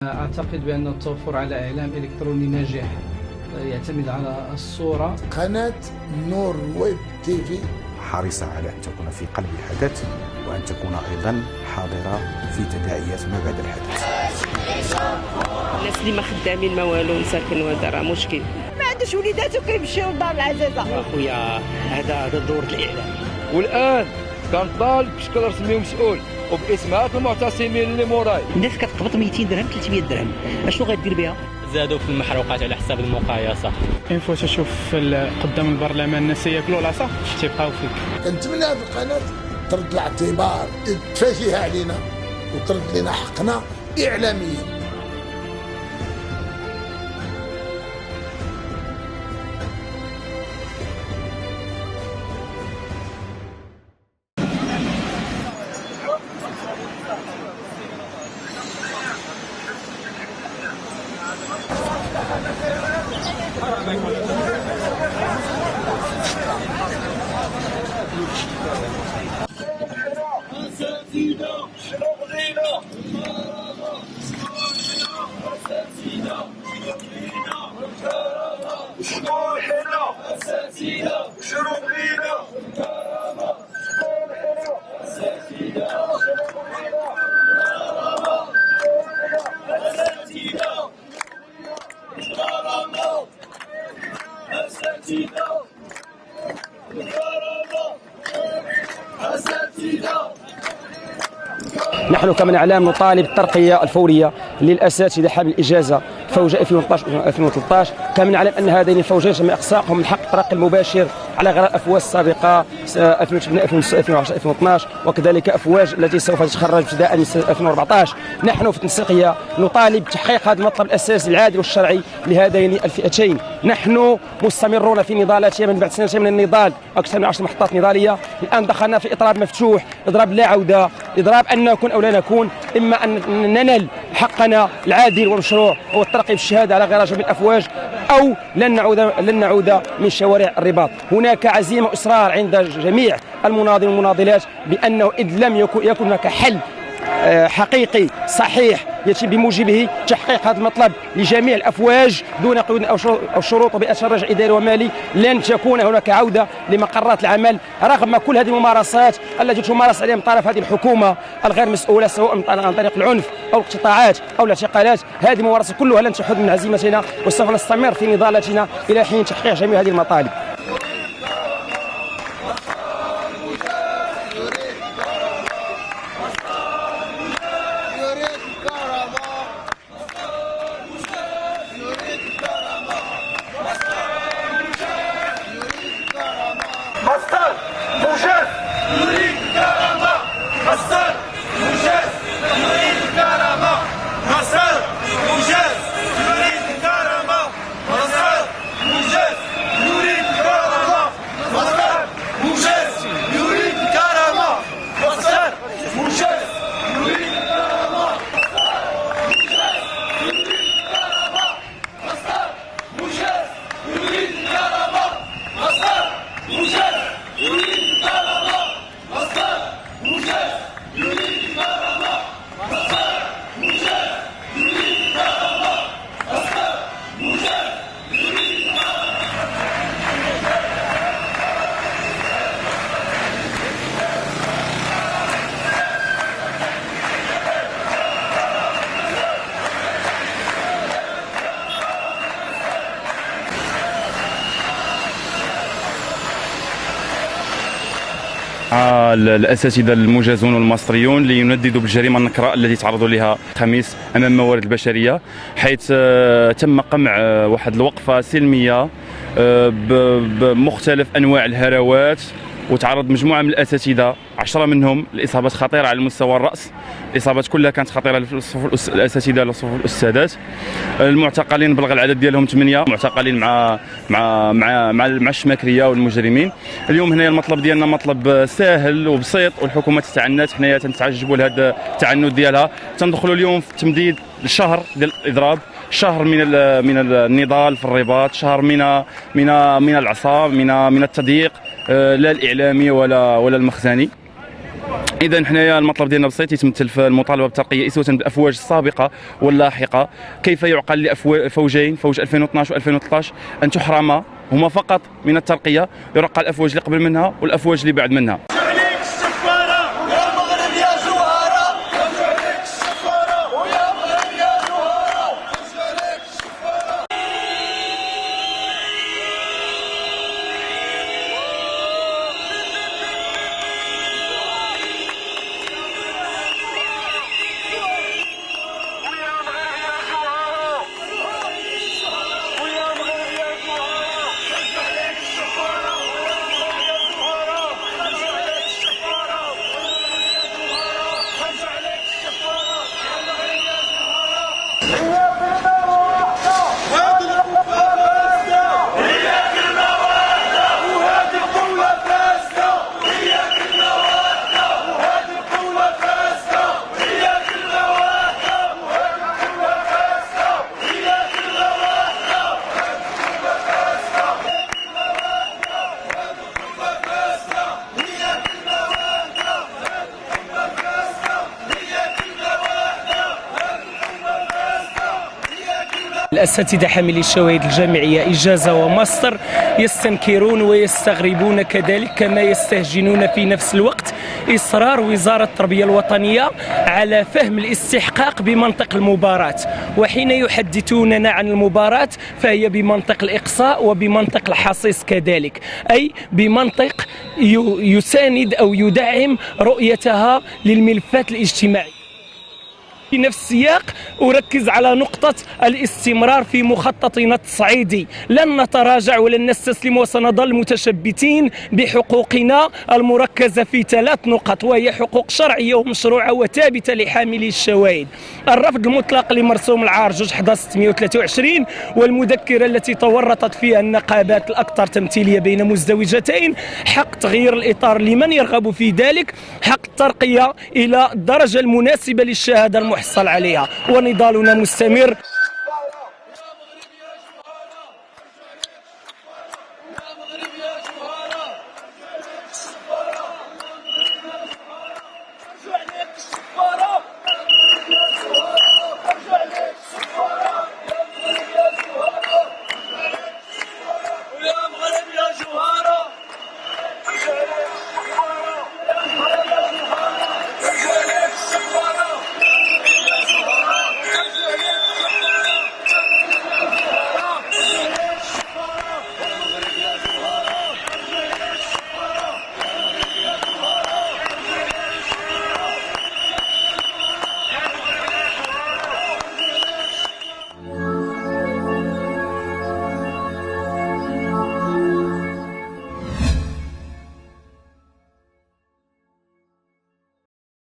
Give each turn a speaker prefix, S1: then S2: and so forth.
S1: أعتقد بأن التوفر على إعلام إلكتروني ناجح يعتمد على الصورة.
S2: قناة نور ويب تي في
S3: حريصة على أن تكون في قلب الحدث وأن تكون أيضا حاضرة في تداعيات ما بعد الحدث.
S4: الناس اللي ما خدامين ما والو مساكن وهذا راه مشكل،
S5: ما عندوش وليدات وكيمشيو لدار العزيزه.
S6: اخويا هذا دور الاعلام،
S7: والان كنطالب بشكل رسمي ومسؤول وباسماء المعتصمين اللي موراي.
S6: الناس كتقبط 200 درهم 300 درهم، اشنو غدير بها؟
S8: زادوا في المحروقات على حساب المقايسه.
S9: انفو تشوف قدام البرلمان الناس ياكلوا العصا تيبقاو فيك.
S2: كنتمنى هذه القناه ترد الاعتبار، تفاشيها علينا وترد لنا حقنا اعلاميا.
S10: نحن كمن اعلام نطالب الترقيه الفوريه للاساتذه حامل الاجازه فوج 2012 كمن نعلم ان هذين الفوجين تم اقصائهم من حق الترقي المباشر على غرار الافواج السابقه 2010 2012 وكذلك افواج التي سوف تتخرج ابتداء من 2014. نحن في التنسيقيه نطالب بتحقيق هذا المطلب الاساسي العادل والشرعي لهذين الفئتين. نحن مستمرون في نضالاتنا من بعد سنتين من النضال، اكثر من 10 محطات نضاليه. الان دخلنا في اضراب مفتوح، اضراب لا عوده، اضراب ان نكون او لا نكون، اما ان ننال حقنا العادل والمشروع هو الترقي بالشهاده على غرار جميع الافواج، او لن نعود من شوارع الرباط. هناك عزيمه واصرار عند جميع المناضلين والمناضلات بانه اذ لم يكن هناك حل حقيقي صحيح يتم بموجبه تحقيق هذا المطلب لجميع الافواج دون قيود او شروط وبأثر رجع اداري ومالي، لن تكون هناك عوده لمقرات العمل رغم كل هذه الممارسات التي تمارس عليها من طرف هذه الحكومه الغير مسؤوله، سواء عن طريق العنف او الاقتطاعات او الاعتقالات. هذه الممارسات كلها لن تحد من عزيمتنا، وسوف نستمر في نضالاتنا الى حين تحقيق جميع هذه المطالب.
S11: الاساتذه المجازون والمصريون لينددوا بالجريمه النكراء التي تعرضوا لها الخميس امام الموارد البشريه، حيث تم قمع واحد الوقفه سلميه بمختلف انواع الهروات، وتعرض مجموعه من الاساتذه 10 منهم لاصابات خطيره على مستوى الراس. الاصابات كلها كانت خطيره لصفوف الاساتذه لصفوف الاستاذات. المعتقلين بلغ العدد ديالهم 8 معتقلين مع الشماكريه والمجرمين. اليوم هنا المطلب ديالنا مطلب ساهل وبسيط، والحكومه تتعنت، حنايا تنتعجبوا لهذا التعنت ديالها. تندخلوا اليوم في تمديد الشهر ديال الاضراب، شهر من النضال في الرباط، شهر من العصا، من التضييق لا الاعلامي ولا المخزني. اذا حنايا المطلب ديالنا بسيط يتمثل في المطالبه بالترقيه اسوه بالافواج السابقه واللاحقه. كيف يعقل لفوجين، فوج 2012 و2013 ان تحرما هما فقط من الترقيه، يرقى الافواج اللي قبل منها والافواج اللي بعد منها.
S12: الأساتذة حاملي الشواهد الجامعية إجازة وماستر يستنكرون ويستغربون كذلك كما يستهجنون في نفس الوقت إصرار وزارة التربية الوطنية على فهم الاستحقاق بمنطق المباراة، وحين يحدثوننا عن المباراة فهي بمنطق الإقصاء وبمنطق الحصيص كذلك، أي بمنطق يساند أو يدعم رؤيتها للملفات الاجتماعية. في نفس السياق أركز على نقطة الاستمرار في مخططنا التصعيدي، لن نتراجع ولن نستسلم وسنظل متشبتين بحقوقنا المركزة في 3 نقط، وهي حقوق شرعية ومشروعة وثابتة لحاملي الشواهد: الرفض المطلق لمرسوم العار جوج 11/623 والمذكرة التي تورطت فيها النقابات الأكثر تمثيلية بين مزدوجتين، حق تغيير الإطار لمن يرغب في ذلك، حق الترقية إلى الدرجة المناسبة للشهادة المحصل عليها، ونضالنا مستمر.